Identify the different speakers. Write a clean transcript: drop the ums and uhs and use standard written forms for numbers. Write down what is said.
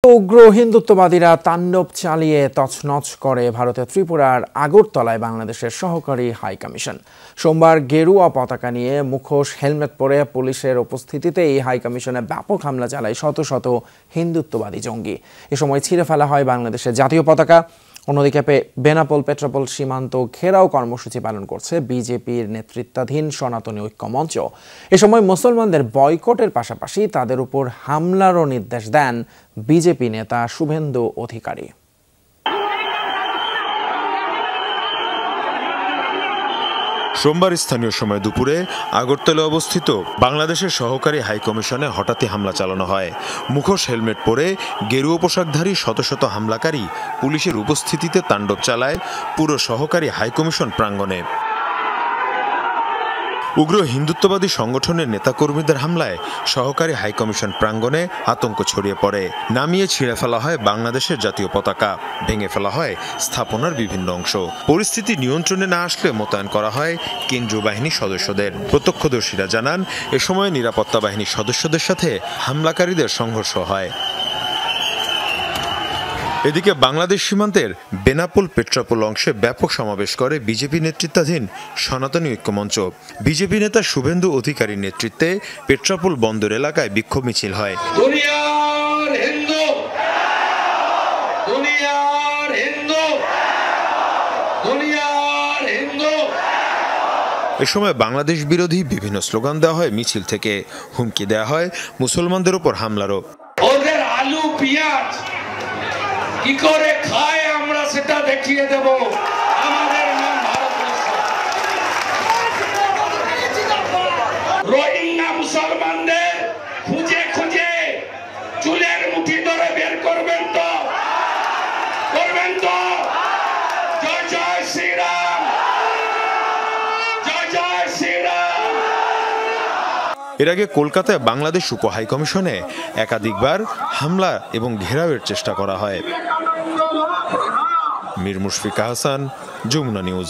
Speaker 1: উগ্র হিন্দুত্ববাদীরা তাণ্ডব চালিয়ে তছনছ করে ভারতের ত্রিপুরার আগরতলায় বাংলাদেশের সহকারী হাই কমিশন। সোমবার গেরুয়া পতাকা নিয়ে মুখোশ হেলমেট পরে পুলিশের উপস্থিতিতে এই হাই কমিশনে ব্যাপক হামলা চালায় শত শত হিন্দুত্ববাদী জঙ্গি। এ সময় ছিঁড়ে ফেলা হয় বাংলাদেশের জাতীয় পতাকা। অন্যদিকে বেনাপোল পেট্রাপোল সীমান্ত ঘেরাও কর্মসূচি পালন করছে বিজেপির নেতৃত্বাধীন সনাতনী ঐক্য মঞ্চ। এ সময় মুসলমানদের বয়কটের পাশাপাশি তাদের উপর হামলারও নির্দেশ দেন বিজেপি নেতা শুভেন্দু অধিকারী।
Speaker 2: সোমবার স্থানীয় সময় দুপুরে আগরতলা অবস্থিত বাংলাদেশের সহকারী হাই কমিশনে হঠাৎই হামলা চালানো হয়। মুখোশ হেলমেট পরে গেরুয়া পোশাকধারী শত শত হামলাকারী পুলিশের উপস্থিতিতে তাণ্ডব চালায় পুরো সহকারী হাই কমিশন প্রাঙ্গণে। উগ্র হিন্দুত্ববাদী সংগঠনের নেতাকর্মীদের হামলায় সহকারী হাইকমিশন প্রাঙ্গণে আতঙ্ক ছড়িয়ে পড়ে। নামিয়ে ছিঁড়ে ফেলা হয় বাংলাদেশের জাতীয় পতাকা, ভেঙে ফেলা হয় স্থাপনার বিভিন্ন অংশ। পরিস্থিতি নিয়ন্ত্রণে না আসলে মোতায়েন করা হয় কেন্দ্রীয় বাহিনী সদস্যদের। প্রত্যক্ষদর্শীরা জানান, এ সময় নিরাপত্তা বাহিনীর সদস্যদের সাথে হামলাকারীদের সংঘর্ষ হয়। এদিকে বাংলাদেশ সীমান্তের বেনাপোল পেট্রাপোল অংশে ব্যাপক সমাবেশ করে বিজেপি নেতৃত্বাধীন সনাতনী ঐক্য মঞ্চ। বিজেপি নেতা শুভেন্দু অধিকারীর নেতৃত্বে পেট্রাপোল বন্দর এলাকায় বিক্ষোভ মিছিল হয়। এ সময় বাংলাদেশ বিরোধী বিভিন্ন স্লোগান দেওয়া হয় মিছিল থেকে। হুমকি দেওয়া হয় মুসলমানদের উপর হামলারও।
Speaker 3: ওদের আলু পেঁয়াজ কি করে খায় আমরা সেটা দেখিয়ে দেব। আমাদের নাম ভারতবর্ষ। রোহিঙ্গা মুসলমানদের খুঁজে খুঁজে চুলের মুঠি ধরে বের করবেন তো? জয় জয় শ্রীরাম, জয় জয় শ্রীরাম।
Speaker 2: এর আগে কলকাতায় বাংলাদেশ উপ হাইকমিশনে একাধিকবার হামলা এবং ঘেরাওয়ের চেষ্টা করা হয়। মীর মুশফিকা হাসান, যমুনা নিউজ।